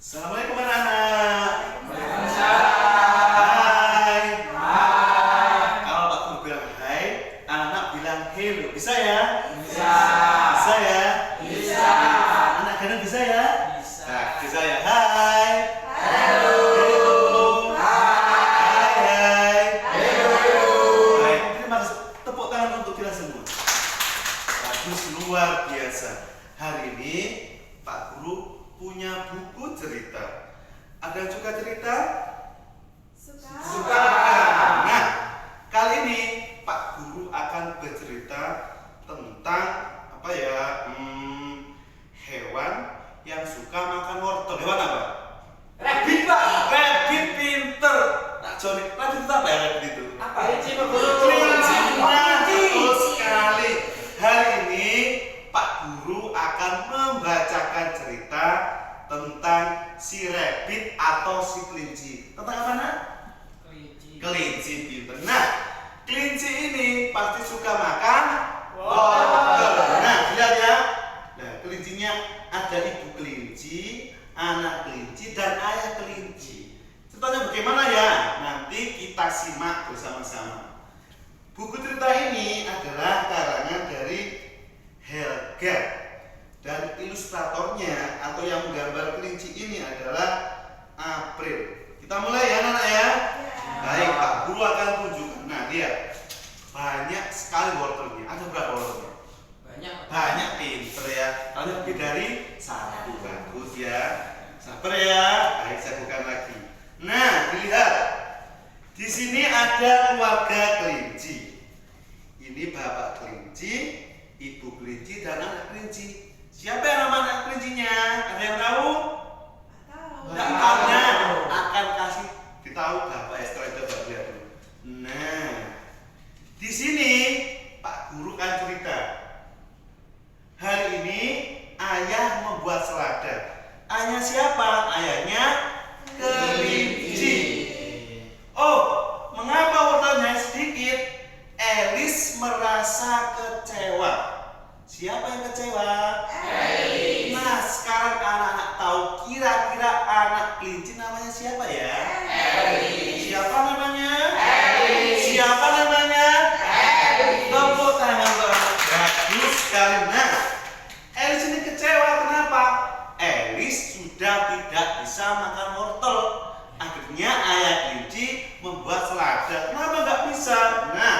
Assalamualaikum anak-anak. Waalaikumsalam. Hai. Hai. Kalau Pak Guru bilang hai, anak bilang hello. Bisa ya? Bisa. Bisa ya? Bisa. Anak kadang bisa ya? Bisa. Nah, bisa ya. Hai. Halo. Hello. Hai. Hai. Halo. Baik, terima kasih. Tepuk tangan untuk kita semua. Bagus, luar biasa. Hari ini Pak Guru punya buku cerita. Ada yang suka cerita? Suka. Nah, kali ini Pak Guru akan bercerita tentang apa ya? Hewan yang suka makan wortel. Hewan apa? Rabbit, Pak. Rabbit, pinter. Nah, Johnny, rabbit itu apa ya? Rabbit itu? Apa? Kelinci, Pak Guru. Kelinci. Nah, Kelinci. betul sekali. Hari ini Pak Guru akan membacakan cerita tentang si rabbit atau si kelinci. Tentang apa, Nak? Kelinci. Kelinci pinter. Nah, kelinci ini pasti suka makan Wortel. wortel. Nah, lihat ya. Nah, kelincinya ada ibu kelinci, anak kelinci, dan ayah kelinci. Ceritanya bagaimana ya? Nanti kita simak bersama-sama. Buku cerita ini adalah karangan dari Helga, dan ilustratornya atau yang menggambar kelinci ini adalah April. Kita mulai ya, anak-anak ya. Baik, Pak Guru akan tunjukkan. Nah, lihat. Banyak sekali wortelnya. Ada berapa wortelnya? Banyak, pinter ya. Kalau lebih dari satu, bagus ya. Sabar ya. Baik, saya bukan lagi. Nah, dilihat. Di sini ada keluarga kelinci. Ini bapak kelinci, ibu kelinci, dan anak kelinci. Siapa yang nama anak kelincinya? Ada yang tahu? Tidak tahu. Nah, akan kasih ditahu bapak ya, setelah itu bapak lihat dulu. Nah, di sini Pak Guru kan cerita. Hari ini ayah membuat selada. Ayahnya siapa? Ayahnya kelinci. Oh, mengapa wortelnya sedikit? Elis merasa kecewa. Siapa yang kecewa? Elis. Nah, sekarang anak-anak tahu kira-kira anak kelinci namanya siapa ya? Elis. Siapa namanya? Elis. Siapa namanya? Elis. Tepuk tangan untuk anak. Bagus sekali. Nah, Elis ini kecewa. Kenapa? Elis sudah tidak bisa makan wortel. Akhirnya ayah kelinci membuat selada. Kenapa nggak bisa? Nah,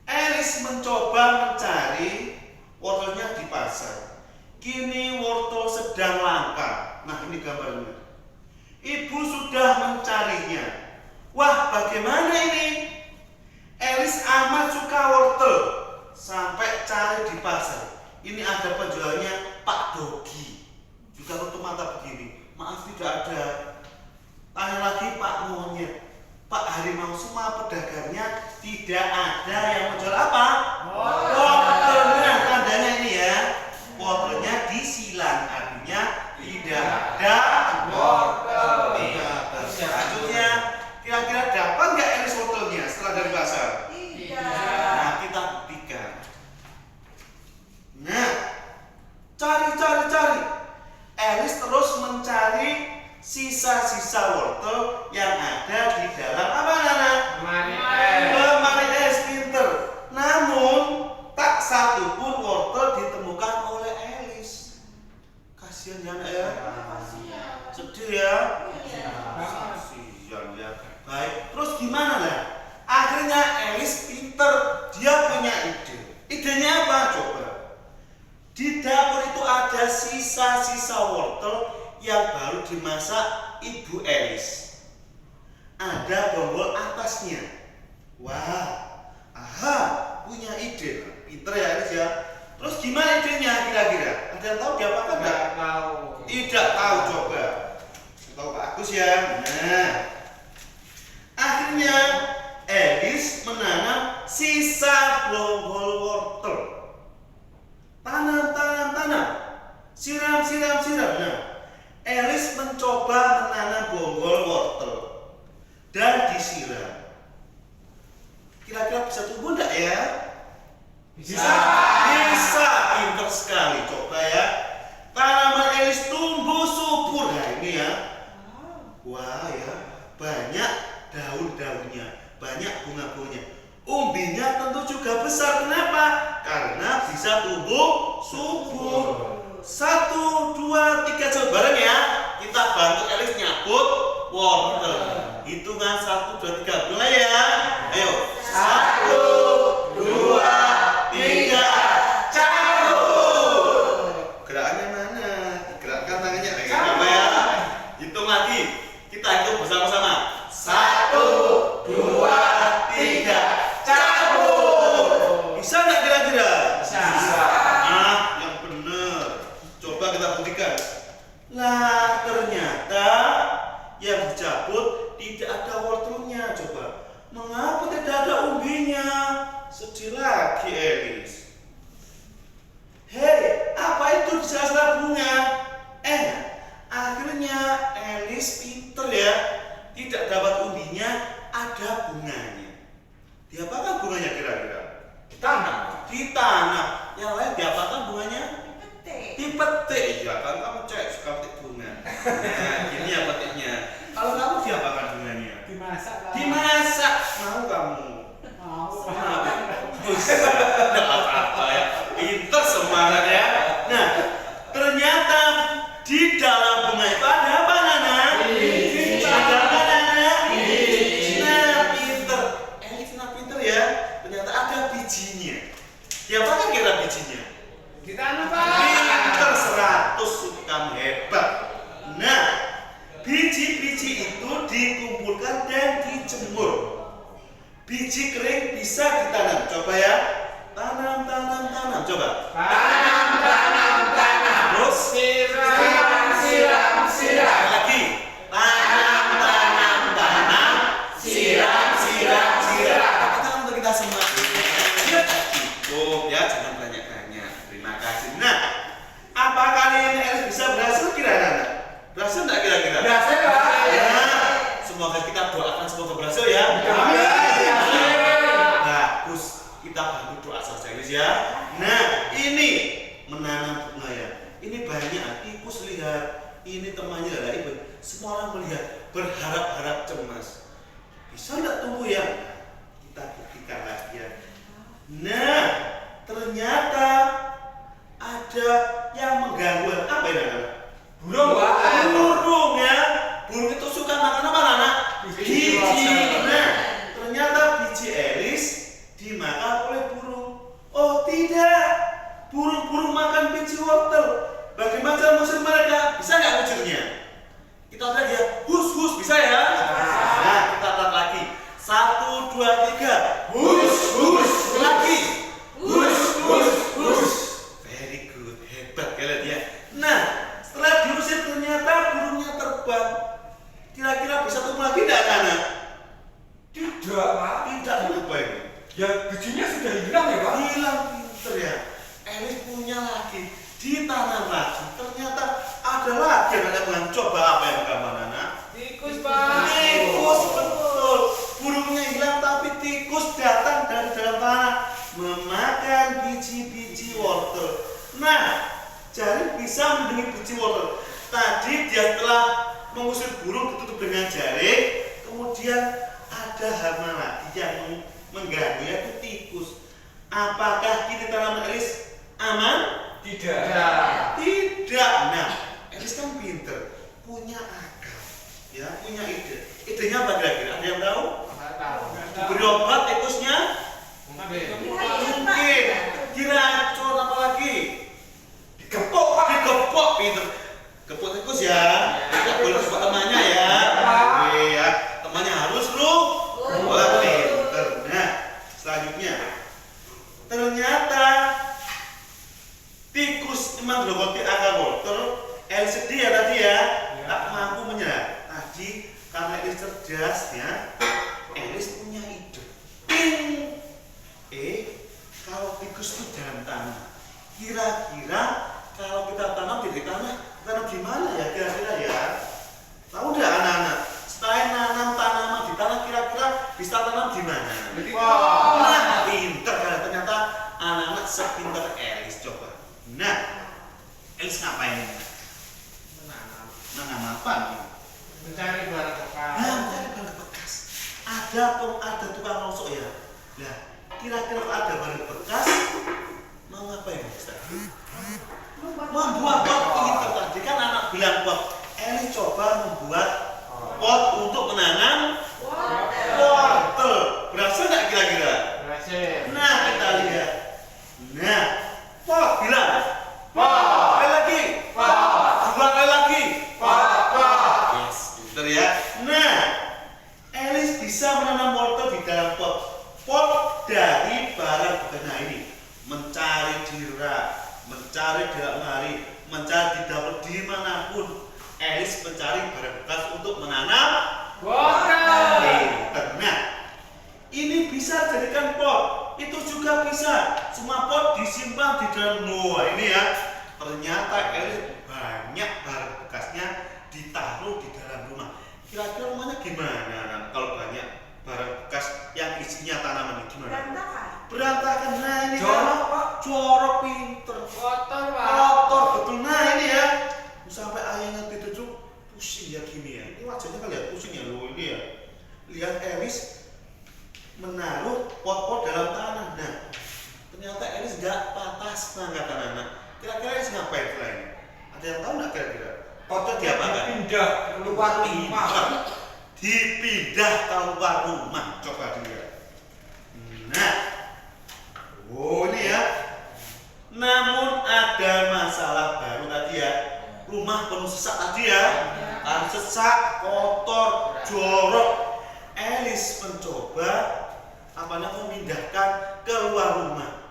Elis mencoba mencari wortelnya di pasar. Kini wortel sedang langka. Nah, ini gambarnya. Ibu sudah mencarinya. Wah, bagaimana ini? Elis amat suka wortel. Sampai cari di pasar. Ini ada penjualnya Pak Dogi. Juga tutup mata begini. Maaf, tidak ada. Tanya lagi Pak Monyet, Pak Harimau, semua pedagangnya tidak ada yang menjual apa? Wortelnya. Tandanya ini ya, wortelnya disilang, artinya tidak ada wortel. Selanjutnya, kira-kira dapat nggak Elis wortelnya setelah dari pasar? Nah, kita buktikan. Nah, cari. Elis terus mencari sisa-sisa wortel yang ada di dalam apa, anak? Lemari es. Pinter. Namun tak satu pun wortel ditemukan oleh Elis. Kasihan ya, anak ya. Sedih ya. Kasihan ya. Baik. Terus gimana lah? Akhirnya Elis pinter. Dia punya ide. Idenya apa? Coba. Di dapur itu ada sisa-sisa wortel yang baru dimasak Ibu Elis. Ada bonggol atasnya. Wah, punya ide. Pinter ya Elis ya. Terus gimana idenya kira-kira? Ada yang tahu diapakan enggak? Tidak tahu, coba. Tahu Pak Agus ya. Nah, akhirnya Elis menanam sisa bonggol wortel. Tanam. Siram. Nah, Elis mencoba menanam bonggol wortel dan disiram. Kira-kira bisa tumbuh enggak ya? Bisa. Pinter sekali. Coba ya. Tanaman Elis tumbuh subur. Nah, bisa tumbuh subur. 1, 2, 3 coba bareng ya. Kita bantu Elis nyabut wortel. Hitungan 1, 2, 3 mulai ya. Ayo 1, 2, 3 cabut. Gerakannya mana? Digerakkan tangannya apa ya? Hitung lagi. Kita hitung bersama-sama. 1, 2, 3 cabut. Bisa nggak kira-kira? Bisa. Ah, yang benar. Coba kita buktikan. Lah, ternyata yang dicabut tidak ada wortelnya. Coba, mengapa tidak ada umbinya? Sedih lagi Elis. Hei, apa itu di sela-sela bunga? Akhirnya Elis pinter ya. Tidak dapat umbinya, ada bunganya. Diapakan bunganya kira-kira? Ditanam. Yang lain diapakan bunganya? Dipetik. Iya kan kamu cek suka petik bunga. Nah, ini ya petiknya. Kalau kamu diapakan bunganya? Dimasak. Mau kamu? Nggak apa-apa ya. Pinter semangat ya. Nah, ternyata di dalam bunga itu ada apa, Nana? Ada apa, Nana? Nah, pinter. Elis pinter ya. Ternyata ada bijinya. Diapakan kira bijinya? Pinter 100, kamu hebat. Nah, biji-biji itu dikumpulkan dan dijemur. Biji kering bisa ditanam. Coba ya. Tanam. Coba. Terus Siram. lagi. Tanam. Siram. Kita untuk kita semua. Cukup ya, jangan banyak-banyak. Terima kasih. Nah, apa kalian Elis bisa berhasil kira-kira? Berhasil nggak kira-kira? Ya, semoga kita doakan semoga berhasil ya. Bagus, kita bantu doa saja Elis ya. Nah, ini menanam bunga ya. Ini banyak tikus lihat, ini temannya ada ibu. Semua orang melihat, berharap-harap cemas. Bisa nggak tumbuh ya? Kita buktikan lagi ya. Nah, ternyata ada yang mengganggu. Apa ini namanya? Burung ya. Burung itu suka makan apa, Nana? Biji. Nah, ternyata biji Elis dimakan oleh burung. Oh tidak, burung-burung makan biji wortel. Bagaimana musir mereka? Bisa nggak musirnya? Kita lihat ya, hus bisa ya? Nah, kita lihat lagi. 1, 2, 3 hus lagi. Hus. Very good, hebat kalian ya. Nah, setelah diusir ternyata burungnya terbang. Kira-kira bisa tumbuh lagi tidak, Nana? Tidak kenapa ini? Ya bijinya sudah hilang ya Pak? Hilang, pinter ya. Elis punya lagi, ditanam lagi. Ternyata ada lagi yang mencoba apa yang gambar, Nana? Tikus Betul. Burungnya hilang tapi tikus datang dari dalam tanah memakan biji-biji wortel. Nah, jaring bisa melindungi biji wortel. Tadi dia telah mengusir burung ditutup dengan jaring, kemudian ada hama lagi yang mengganggu yaitu tikus. Apakah kini tanaman Elis aman? Tidak. Nah, Elis kan pinter, punya akal, ya punya ide. Idenya apa kira-kira? Ada yang tahu? Beri obat tikusnya? Mungkin. Diracun apa lagi? Digepok, pinter. Gepok tikus ya. Tidak boleh sama temannya ya. Oke ya. Temannya harus wah, pinter. Nah, selanjutnya. Ternyata tikus memang berhenti akar wortel. Elis sedih ya tadi ya. Tak mampu menyerah. Tadi karena Elis cerdas ya. Elis punya ide. Kalau tikus itu dalam tanah, kira-kira kalau kita tanam di tanah di mana ya kira-kira ya? Tahu nggak anak-anak? Selain nanam tanaman di tanah, kira-kira bisa tanam di mana? Nah, pinter karena ternyata anak-anak sepinter Elis. Coba. Nah, Elis ngapain? Menanam apa nih? Mencari barang bekas. Nah, mencari barang bekas. Ada tukang rosok ya. Nah, kira-kira ada barang bekas, Mau ngapain Ustaz? Membuat pot pinter. Tadi kan anak bilang pot. Eli coba membuat pot untuk menanam wortel. Berhasil nggak kira-kira? Berhasil. Nah, kita lihat. Nah, pot bilang. Pot. Sekali lagi. Pot. Dua kali lagi. Pot. Yes, pinter ya. Nah, Elis bisa menanam wortel di dalam pot dari barang bekerja ini. Mencari di rak, mencari di lemari, mencari di dapur dimanapun. Elis mencari barang bekas untuk menanam Wortel. Nah, ini bisa jadikan pot. Itu juga bisa. Semua pot disimpan di dalam Noah ini ya. Ternyata Elis banyak barang bekasnya ditaruh di dalam rumah. Kira-kira rumahnya gimana kalau banyak barang bekas yang isinya tanaman ini gimana? Berantakan. Nah ini Jorok, kan jorok pinter. Kotor, Pak. Kotor betul. Nah ini ya. Sampai ayahnya itu pusing ya gini ya. Ini wajahnya kan lihat pusing ya loh ini ya. Lihat Elis menaruh pot-pot dalam tanah. Nah ternyata Elis gak patas mangkat anak-anak. Kira-kira Elis ngapain setelah ini? Ada yang tahu nggak kira-kira? Potnya diapakan? Pindah keluar rumah. Dipindah keluar rumah. Coba dilihat. Nah, oh ini ya. Namun ada masalah baru tadi ya. Rumah penuh sesak tadi ya. Kan sesak, kotor, jorok. Elis mencoba memindahkan keluar rumah.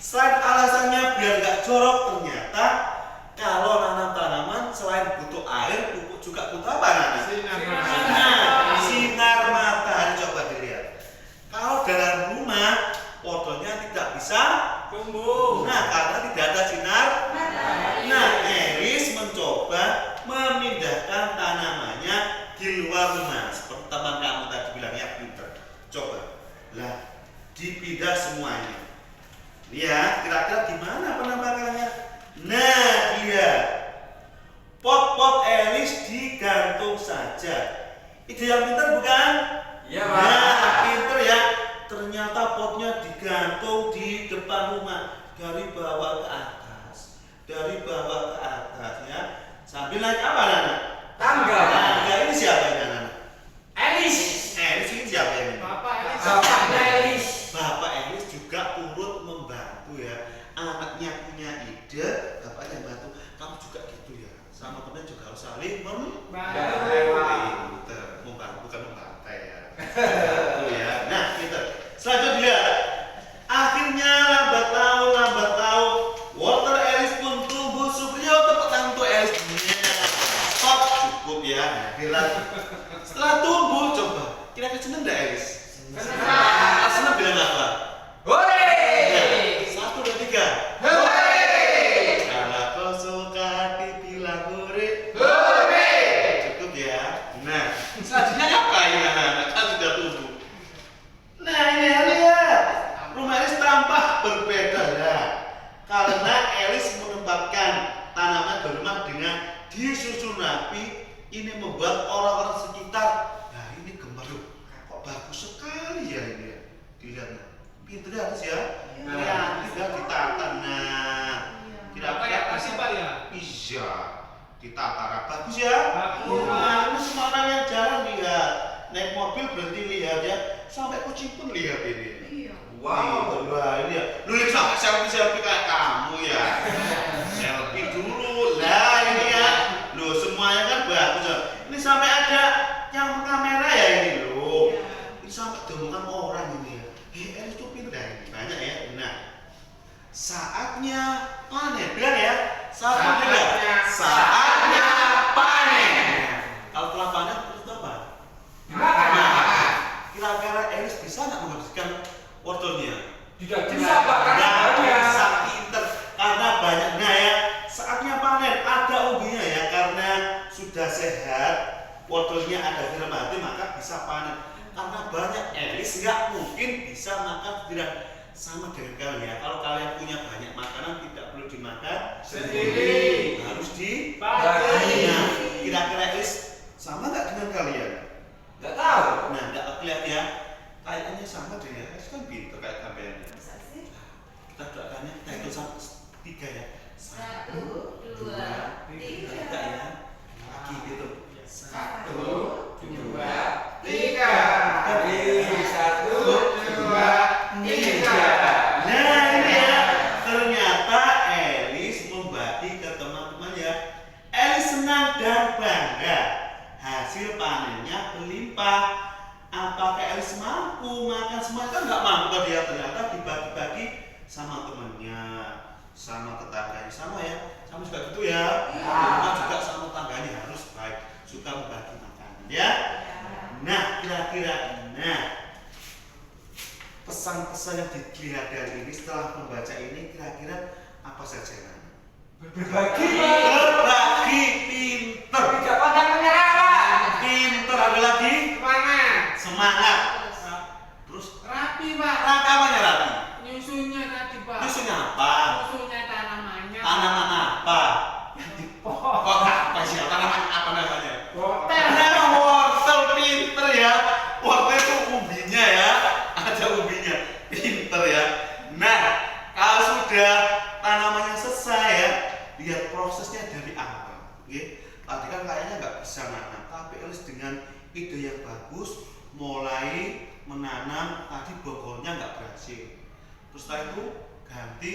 Selain alasannya biar nggak jorok, ternyata kalau nanam tanaman selain butuh air, pupuk juga butuh apa Nana? Sinar matahari. Coba dilihat. Kalau dalam rumah, wortelnya tidak bisa Tumbuh. Nah, karena tidak ada sinar matahari. Nah, Elis mencoba memindahkan tanamannya di luar rumah. Seperti teman kamu tadi bilang ya, pinter. Coba, lah, dipindah semuanya. Lihat, kira-kira gimana penampakannya? Nah, lihat. Pot-pot Elis digantung saja. Ide yang pintar bukan? Iya, Pak. Nah, pintar ya. Ternyata potnya digantung di depan rumah dari bawah ke atas, dari bawah ke atas ya. Sambil naik apa Nana? Tangga. Tangga ini siapa ini Nana? Elis. Elis ini siapa ini? Bapak Elis. Bapak Elis. Bapak Elis juga turut membantu ya. Anaknya punya ide, bapaknya bantu. Kamu juga gitu ya. Sama temen juga harus saling membantu. Membantu bukan membantai ya. Bantu ya. Nah, gitu. Selanjutnya, akhirnya lambat laun, wortel Elis pun tumbuh subur. Yo, tepuk tangan untuk Elis. Stop, cukup ya. Setelah tumbuh, coba. Kira-kira seneng nggak Elis? Senang. Seneng bilang apa? Hore. Nah, 1, 2, 3. Hore. Kalau kau suka dibilang hore. Hore. Cukup ya. Nah, selanjutnya ngapain anak-anak? Kan sudah tumbuh. Nah ini lihat, rumah Elis tampak berbeda ya. Karena Elis menempatkan tanaman di rumah dengan disusun rapi. Ini membuat orang-orang sekitar, nah ini gemeru, kok bagus sekali ya ini ya. Dilihat, pintar harus ya. Kreatif ya, ditata. Nah, kira-kira Apa sih Pak ya? Iya, ditata bagus ya. Bagus. Nah, ini semua orang yang jalan lihat, naik mobil berhenti lihat ya, sampai kucing pun lihat ini. Wow. Wah ini ya, lu lihat sampai selfie kayak kamu ya. Selfie dulu, lah ini ya. Loh semuanya kan bagus ya. Ini sampai ada yang kamera ya ini loh. Ini sampai demongan orang ini ya. Elis tuh pindah ini banyak ya. Nah, saatnya panen, bilang ya. Saatnya panen. Kalau telah panen terus apa? Nah, kira-kira Elis bisa nggak menghabiskan wortelnya? Tidak bisa, Pak. Karena Nggak banyak. bisa, pinter karena banyak. Nah ya, saatnya panen ada umbinya ya, karena sudah sehat, wortelnya ada fermentasi maka bisa panen. Karena banyak Elis nggak mungkin bisa makan tidak sama dengan kalian ya. Kalau kalian punya banyak makanan tidak perlu dimakan Sendiri. harus dibagi. Bagi. Nah, kira-kira Elis sama nggak dengan kalian? Nggak tahu. Nah, nggak kelihatan ya. Kayaknya sama deh ya. Elis kan pintar kayak kalian. Kita doakannya, kita itu Gitu. 1, 2, 3. Jadi 1, 2, 3. Nah ini ya, ternyata Elis membagi ke teman-teman ya. Elis senang dan bangga, hasil panennya berlimpah. Apakah Elis mampu makan semua? Kan nggak mampu tadi ya, ternyata dibagi-bagi sama temannya, sama tetangganya, sama ya, sama juga gitu ya. Rumah juga sama tetangganya harus baik, suka membagi makanan ya. Nah kira-kira, pesan-pesan yang dilihat dari ini setelah membaca ini kira-kira apa saja? Berbagi. Berbagi, pinter. Tidak pandang menyerah, Pak. Pinter, ada lagi? Semangat. Terus Rapi, Pak. rangkamannya rapi. Nyusunnya tadi, Pak. Nyusunnya apa? Nyusunnya tanamannya. Tanaman apa? Pohon. Kok apa sih? Tanaman apa namanya? Wortel. Tanaman wortel, pinter ya. Wortel itu umbinya ya. Ada umbinya. Pinter ya. Nah, kalau sudah tanamannya selesai ya, lihat prosesnya dari awal. Oke? Tadi kan kayaknya nggak bisa nanam, tapi Elis dengan ide yang bagus mulai menanam. Tadi bogornya nggak berhasil. Terus setelah itu ganti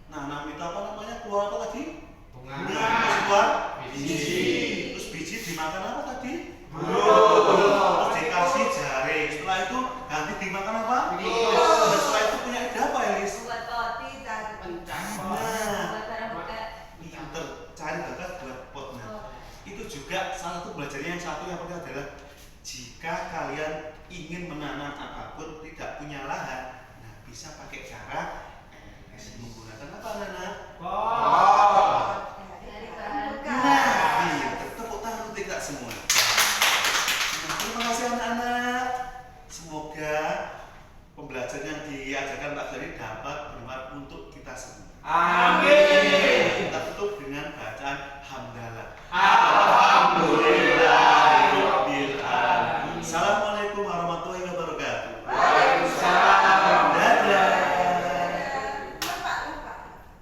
nanam itu apa namanya? Keluar apa tadi? Bunga. Terus keluar Biji. Terus biji dimakan apa tadi? Burung. Terus dikasih jaring. Setelah itu ganti dimakan apa? Tikus. Dan setelah itu punya ide apa Elis? Buat roti dan Pencakot. Nah, buat barang buka. pinter cari bakat buat pot. Nah, itu juga salah satu belajarnya yang satu yang penting adalah jika kalian ingin menanam apapun tidak punya lahan, nah bisa pakai cara menggunakan apa Nana? Pot. Dari barang buka. Nah, pinter. Tepuk tangan untuk kita semua. Nah, terima kasih anak-anak. Semoga pembelajaran yang diajarkan Pak Gary dapat bermanfaat untuk kita semua. Amin.